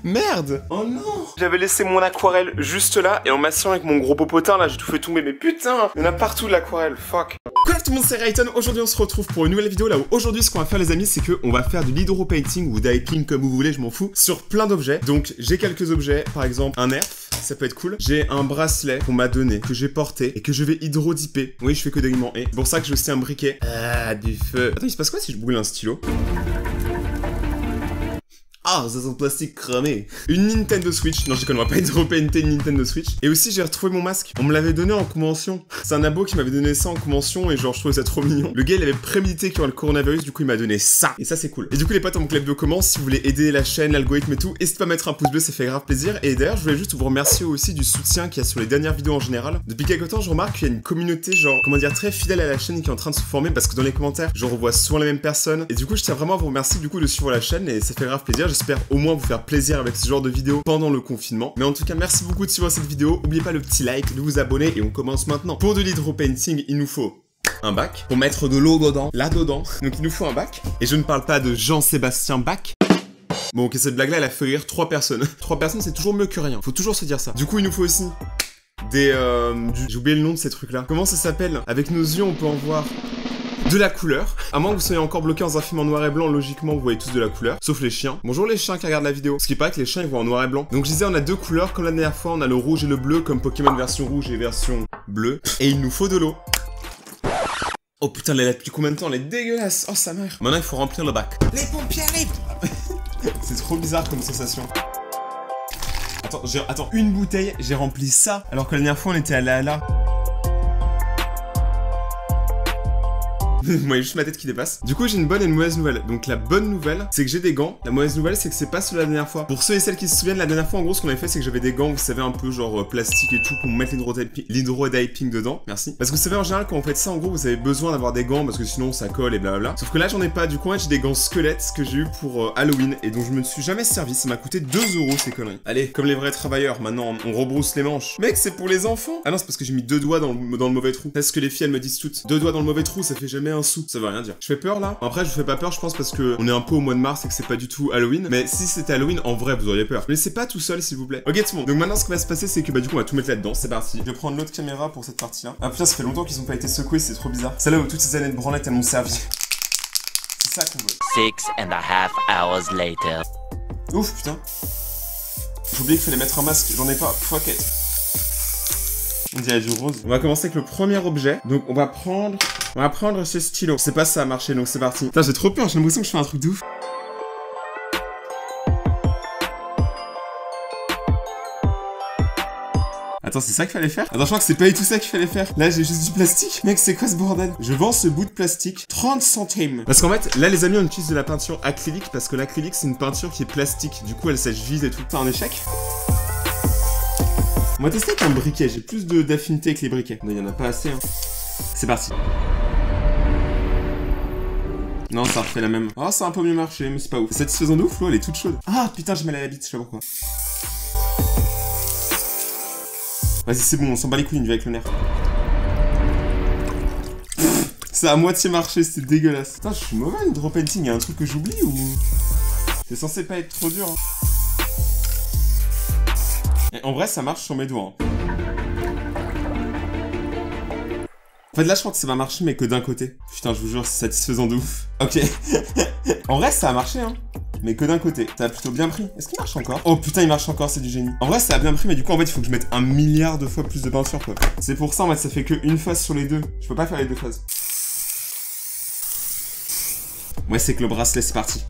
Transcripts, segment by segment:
Merde! Oh non! J'avais laissé mon aquarelle juste là, et en m'asseyant avec mon gros popotin là, j'ai tout fait tomber. Mais putain! Il y en a partout de l'aquarelle, fuck! Quoi tout le monde, c'est Rayton. Aujourd'hui on se retrouve pour une nouvelle vidéo là où aujourd'hui ce qu'on va faire les amis, c'est qu'on va faire de l'hydro-painting ou d'hyping comme vous voulez, je m'en fous, sur plein d'objets. Donc j'ai quelques objets, par exemple un nerf. Ça peut être cool. J'ai un bracelet qu'on m'a donné, que j'ai porté et que je vais hydro-dipper. Oui, je fais que des aimants et. C'est pour ça que j'ai aussi un briquet. Ah, du feu. Attends, il se passe quoi si je brûle un stylo? Ah, ça sent plastique cramé. Une Nintendo Switch. Non, je déconne, on va pas hydro-painter une Nintendo Switch. Et aussi, j'ai retrouvé mon masque. On me l'avait donné en convention. C'est un abo qui m'avait donné ça en convention et genre, je trouvais ça trop mignon. Le gars, il avait prémédité qu'il y aurait le coronavirus, du coup, il m'a donné ça. Et ça, c'est cool. Et du coup, les potes, mon club de commence. Si vous voulez aider la chaîne, l'algorithme et tout, n'hésitez pas à mettre un pouce bleu, ça fait grave plaisir. Et d'ailleurs, je voulais juste vous remercier aussi du soutien qu'il y a sur les dernières vidéos en général. Depuis quelques temps, je remarque qu'il y a une communauté, genre, comment dire, très fidèle à la chaîne qui est en train de se former parce que dans les commentaires, je revois souvent les mêmes personnes. Et du coup, je tiens vraiment à vous remercier du coup de suivre la chaîne et ça fait grave plaisir. J'espère au moins vous faire plaisir avec ce genre de vidéo pendant le confinement. Mais en tout cas, merci beaucoup de suivre cette vidéo. N'oubliez pas le petit like, de vous abonner et on commence maintenant. Pour de l'hydro-painting, il nous faut un bac pour mettre de l'eau dedans, là-dedans. Donc il nous faut un bac. Et je ne parle pas de Jean-Sébastien Bach. Bon, ok, cette blague-là, elle a fait rire 3 personnes. 3 personnes, c'est toujours mieux que rien. Faut toujours se dire ça. Du coup, il nous faut aussi des... J'ai oublié le nom de ces trucs-là. Comment ça s'appelle? Avec nos yeux, on peut en voir... de la couleur. À moins que vous soyez encore bloqué dans un film en noir et blanc, logiquement vous voyez tous de la couleur, sauf les chiens. Bonjour les chiens qui regardent la vidéo. Ce qui paraît que les chiens ils voient en noir et blanc. Donc je disais on a 2 couleurs comme la dernière fois, on a le rouge et le bleu comme Pokémon version rouge et version bleue. Et il nous faut de l'eau. Oh putain, elle est là depuis combien de temps? Elle est dégueulasse. Oh sa mère. Maintenant il faut remplir le bac. Les pompiers arrivent. C'est trop bizarre comme sensation. Attends, une bouteille, j'ai rempli ça. Alors que la dernière fois on était allé à là. Moi, il y a juste ma tête qui dépasse. Du coup, j'ai une bonne et une mauvaise nouvelle. Donc, la bonne nouvelle, c'est que j'ai des gants. La mauvaise nouvelle, c'est que c'est pas celui de la dernière fois. Pour ceux et celles qui se souviennent, la dernière fois, en gros, ce qu'on avait fait, c'est que j'avais des gants, vous savez, un peu genre plastique et tout, pour mettre l'hydro-diping dedans. Merci. Parce que vous savez, en général, quand vous faites ça, en gros, vous avez besoin d'avoir des gants parce que sinon, ça colle et blablabla. Sauf que là, j'en ai pas. Du coup, j'ai des gants squelettes que j'ai eu pour Halloween et dont je me suis jamais servi. Ça m'a coûté 2 € ces conneries. Allez, comme les vrais travailleurs, maintenant, on rebrousse les manches. Mec, c'est pour les enfants. Ah non, c'est parce que j'ai mis 2 doigts dans le mauvais trou. C'est ce que les filles, elles me disent toutes. 2 doigts dans le mauvais trou, ça fait jamais un sou. Ça veut rien dire. Je fais peur là. Après, je vous fais pas peur, je pense, parce que on est un peu au mois de mars et que c'est pas du tout Halloween. Mais si c'était Halloween, en vrai, vous auriez peur. Mais c'est pas tout seul, s'il vous plaît. Ok, tout le monde. Donc maintenant, ce qui va se passer, c'est que bah, du coup, on va tout mettre là-dedans. C'est parti. Je vais prendre l'autre caméra pour cette partie-là. Ah putain, ça fait longtemps qu'ils ont pas été secoués, c'est trop bizarre. C'est là où toutes ces années de branlette, elles m'ont servi. C'est ça qu'on veut. 6.5 hours later. Ouf, putain. J'ai oublié qu'il fallait mettre un masque. J'en ai pas. Fuck it. On dirait du rose. On va commencer avec le premier objet. Donc, on va prendre ce stylo. Je sais pas si ça a marché, donc c'est parti. Putain, j'ai trop peur, j'ai l'impression que je fais un truc de ouf. Attends, c'est ça qu'il fallait faire? Attends, je crois que c'est pas du tout ça qu'il fallait faire. Là, j'ai juste du plastique. Mec, c'est quoi ce bordel? Je vends ce bout de plastique 30 centimes. Parce qu'en fait, là, les amis, on utilise de la peinture acrylique parce que l'acrylique, c'est une peinture qui est plastique. Du coup, elle sèche vite et tout. C'est un échec. On va tester avec un briquet. J'ai plus d'affinité avec les briquets. Non, il y en a pas assez, hein. C'est parti. Non, ça refait la même. Oh, ça a un peu mieux marché, mais c'est pas ouf. C'est satisfaisant de ouf, l'eau, elle est toute chaude. Ah, putain, j'ai mal à la bite, je sais pas pourquoi. Vas-y, c'est bon, on s'en bat les couilles, une vie avec le nerf. Ça a à moitié marché, c'était dégueulasse. Putain, je suis mauvais en hydro-painting, y'a un truc que j'oublie ou... C'est censé pas être trop dur, hein. Et en vrai, ça marche sur mes doigts, hein. En fait, là, je crois que ça va marcher, mais que d'un côté. Putain, je vous jure, c'est satisfaisant de ouf. Ok. En vrai, ça a marché, hein. Mais que d'un côté. Ça a plutôt bien pris. Est-ce qu'il marche encore? Oh putain, il marche encore, c'est du génie. En vrai, ça a bien pris, mais du coup, en fait, il faut que je mette 1 milliard de fois plus de peinture, quoi. C'est pour ça, en fait, ça fait qu'une phase sur les deux. Je peux pas faire les 2 phases. Ouais, c'est que le bracelet, c'est parti.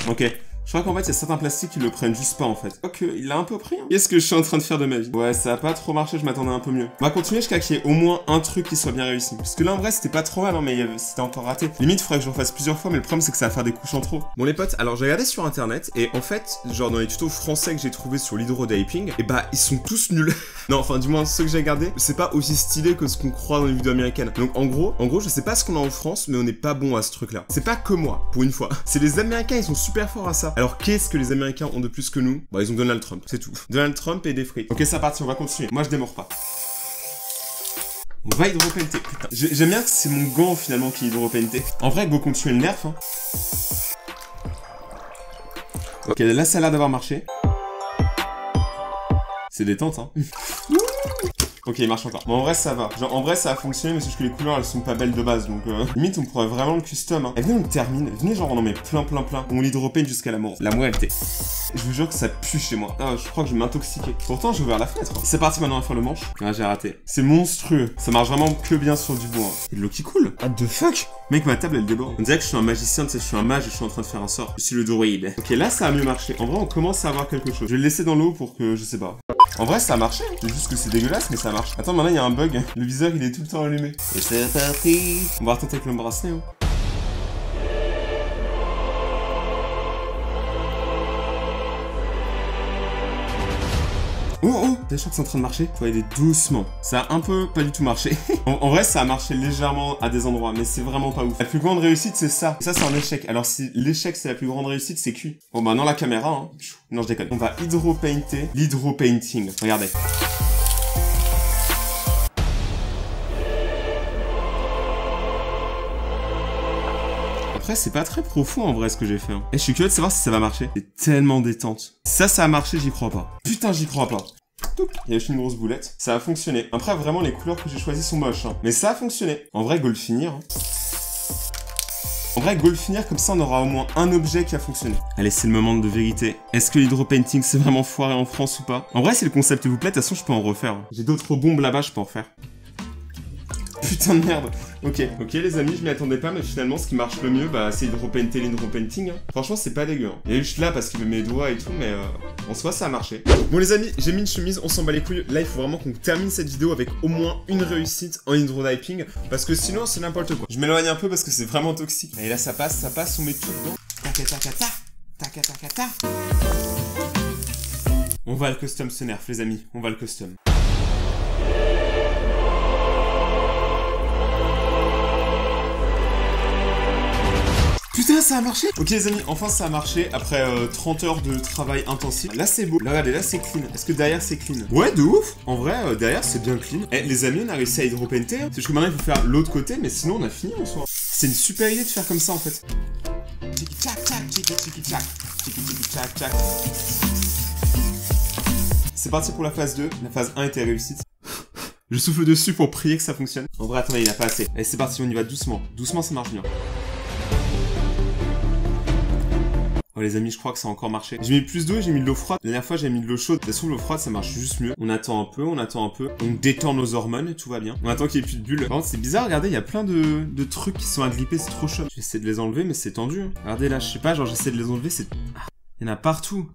Ok. Je crois qu'en fait, il y a certains plastiques qui le prennent juste pas, en fait. Ok, il l'a un peu pris, hein. Qu'est-ce que je suis en train de faire de ma vie? Ouais, ça a pas trop marché, je m'attendais un peu mieux. On va continuer jusqu'à qu'il y ait au moins un truc qui soit bien réussi. Parce que là, en vrai, c'était pas trop mal, hein, mais c'était encore raté. Limite, il faudrait que je refasse plusieurs fois, mais le problème, c'est que ça va faire des couches en trop. Bon, les potes, alors j'ai regardé sur internet, et en fait, genre dans les tutos français que j'ai trouvés sur l'hydro-diping, et bah, ils sont tous nuls. Non, enfin, du moins, ceux que j'ai regardés, c'est pas aussi stylé que ce qu'on croit dans les vidéos américaines. Donc, en gros, je sais pas ce qu'on a en France, mais on n'est pas bon à ce truc-là. C'est pas que moi, pour une fois. C'est les Américains, ils sont super forts à ça. Alors qu'est-ce que les Américains ont de plus que nous? Bah ils ont Donald Trump, c'est tout. Donald Trump et des frites. Ok c'est parti, on va continuer. Moi je démords pas. On va hydropainter, putain. J'aime bien que c'est mon gant finalement qui est hydropainté. En vrai go continuer le nerf hein. Ok là ça a l'air d'avoir marché. C'est détente hein. Ok, il marche encore. Bon, en vrai, ça va. Genre, en vrai, ça a fonctionné, mais c'est juste que les couleurs, elles sont pas belles de base, donc limite, on pourrait vraiment le custom, hein. Et venez, on le termine. Venez, genre, on en met plein. On l'hydropaint jusqu'à la mort. La moelle-té. Je vous jure que ça pue chez moi. Ah, je crois que je vais m'intoxiquer. Pourtant, j'ai ouvert la fenêtre. Hein. C'est parti, maintenant, on va faire le manche. Ah, j'ai raté. C'est monstrueux. Ça marche vraiment que bien sur du bois. Hein. Et de l'eau qui coule. What the fuck? Mec, ma table, elle déborde. On dirait que je suis un magicien, tu sais, je suis un mage et je suis en train de faire un sort. Je suis le druide. Ok, là, ça a mieux marché. En vrai, on commence à avoir quelque chose. Je vais le laisser dans l'eau pour que, je sais pas. En vrai, ça a marché. C'est juste que c'est dégueulasse, mais ça marche. Attends, maintenant, il y a un bug. Le viseur, il est tout le temps allumé. Et c'est parti. On va retenter avec le bracelet, hein. Oh, je sens que c'est en train de marcher. Faut aller doucement. Ça a un peu pas du tout marché. en vrai, ça a marché légèrement à des endroits, mais c'est vraiment pas ouf. La plus grande réussite, c'est ça. Et ça, c'est un échec. Alors, si l'échec, c'est la plus grande réussite, c'est cuit. Bon, bah, non, la caméra, hein. Non, je déconne. On va hydropainter l'hydropainting. Regardez. Après, c'est pas très profond en vrai ce que j'ai fait. Hein. Et je suis curieux de savoir si ça va marcher. C'est tellement détente. Ça a marché, j'y crois pas. Putain, j'y crois pas. Il y a juste une grosse boulette. Ça a fonctionné. Après, vraiment, les couleurs que j'ai choisies sont moches. Hein. Mais ça a fonctionné. En vrai, go le finir. Hein. En vrai, go le finir, comme ça, on aura au moins un objet qui a fonctionné. Allez, c'est le moment de vérité. Est-ce que l'hydropainting, c'est vraiment foiré en France ou pas? En vrai, si le concept vous plaît, de toute façon, je peux en refaire. J'ai d'autres bombes là-bas, je peux en refaire. Putain de merde. Ok les amis, je m'y attendais pas, mais finalement ce qui marche le mieux, bah c'est hydropainter l'hydropainting. Hein. Franchement c'est pas dégueu. Hein. Il est juste là parce qu'il met mes doigts et tout, mais en soi ça a marché. Bon les amis, j'ai mis une chemise, on s'en bat les couilles. Là il faut vraiment qu'on termine cette vidéo avec au moins une réussite en hydrodiping, parce que sinon c'est n'importe quoi. Je m'éloigne un peu parce que c'est vraiment toxique. Et là ça passe, on met tout dedans. Takata. On va le custom ce nerf les amis, on va le custom. Putain, ça a marché! Ok les amis, enfin ça a marché après 30 heures de travail intensif. Là c'est beau. Là regardez, là c'est clean. Est-ce que derrière c'est clean? Ouais, de ouf! En vrai, derrière c'est bien clean. Eh les amis, on a réussi à hydropainter. C'est juste que maintenant il faut faire l'autre côté, mais sinon on a fini en soi. C'est une super idée de faire comme ça en fait. C'est parti pour la phase 2. La phase 1 était réussite. Je souffle dessus pour prier que ça fonctionne. En vrai, attendez, il n'y a pas assez. Allez, c'est parti, on y va doucement. Doucement, ça marche bien. Oh les amis, je crois que ça a encore marché. J'ai mis plus d'eau et j'ai mis de l'eau froide. La dernière fois, j'ai mis de l'eau chaude. Ça se trouve, l'eau froide, ça marche juste mieux. On attend un peu. On détend nos hormones et tout va bien. On attend qu'il n'y ait plus de bulles. Par contre, c'est bizarre, regardez, il y a plein de trucs qui sont agrippés, c'est trop chaud. J'essaie de les enlever, mais c'est tendu. Hein. Regardez là, je sais pas, genre j'essaie de les enlever, c'est... Ah, il y en a partout.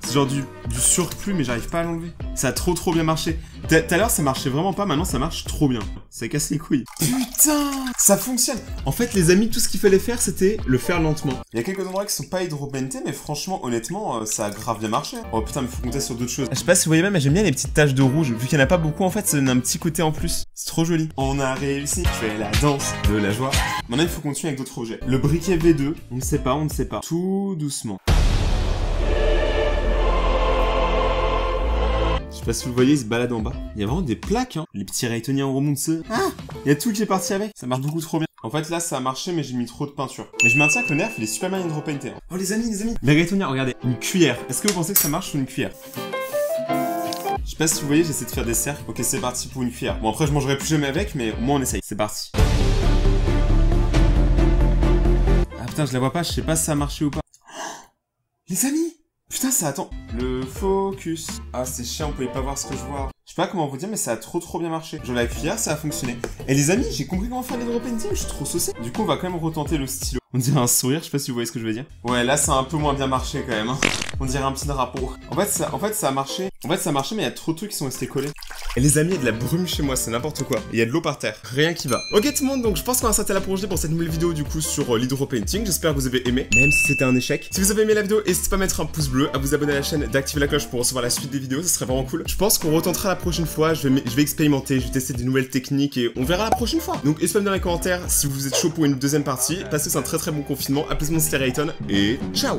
C'est genre du surplus, mais j'arrive pas à l'enlever. Ça a trop bien marché. Tout à l'heure, ça marchait vraiment pas, maintenant ça marche trop bien. Ça casse les couilles. Putain, ça fonctionne. En fait, les amis, tout ce qu'il fallait faire, c'était le faire lentement. Il y a quelques endroits qui sont pas hydropaintés, mais franchement, honnêtement, ça a grave bien marché. Oh putain, mais faut compter sur d'autres choses. Je sais pas si vous voyez même, mais j'aime bien les petites taches de rouge. Vu qu'il y en a pas beaucoup, en fait, ça donne un petit côté en plus. C'est trop joli. On a réussi. Je fais la danse de la joie. Maintenant, il faut continuer avec d'autres objets. Le briquet V2, on ne sait pas. Tout doucement. Je sais pas si vous le voyez, il se balade en bas. Il y a vraiment des plaques, hein. Les petits Raytoniens en remonte ce. Ah, il y a tout qui est parti avec. Ça marche beaucoup trop bien. En fait, là, ça a marché, mais j'ai mis trop de peinture. Mais je maintiens que le nerf, il est super bien hydropainté. Hein. Oh, les amis. Les Raytoniens, regardez. Une cuillère. Est-ce que vous pensez que ça marche sur une cuillère? Je sais pas si vous voyez, j'essaie de faire des cercles. Ok, c'est parti pour une cuillère. Bon, après, je mangerai plus jamais avec, mais au moins, on essaye. C'est parti. Ah putain, je la vois pas. Je sais pas si ça a marché ou pas. Les amis! Putain, ça attend. Le focus. Ah, c'est chiant, on pouvait pas voir ce que je vois. Je sais pas comment vous dire, mais ça a trop bien marché. Genre la cuillère, ça a fonctionné. Et les amis, j'ai compris comment faire l'hydropainting, je suis trop saucé. Du coup, on va quand même retenter le stylo. On dirait un sourire, je sais pas si vous voyez ce que je veux dire. Ouais, là, ça a un peu moins bien marché quand même. Hein. On dirait un petit drapeau. En fait, ça a marché. Mais il y a trop de trucs qui sont restés collés. Et les amis, il y a de la brume chez moi, c'est n'importe quoi. Il y a de l'eau par terre. Rien qui va. Ok tout le monde, donc je pense qu'on va s'arrêter là pour cette nouvelle vidéo du coup sur l'hydropainting. J'espère que vous avez aimé, même si c'était un échec. Si vous avez aimé la vidéo, n'hésitez pas à mettre un pouce bleu, à vous abonner à la chaîne, d'activer la cloche pour recevoir la suite des vidéos, ça serait vraiment cool. Je pense qu'on retentera la prochaine fois, je vais expérimenter, je vais tester des nouvelles techniques et on verra la prochaine fois. Donc n'hésitez pas dans les commentaires si vous êtes chaud pour une deuxième partie. Passez un très bon confinement, appelez-moi Rayton et ciao.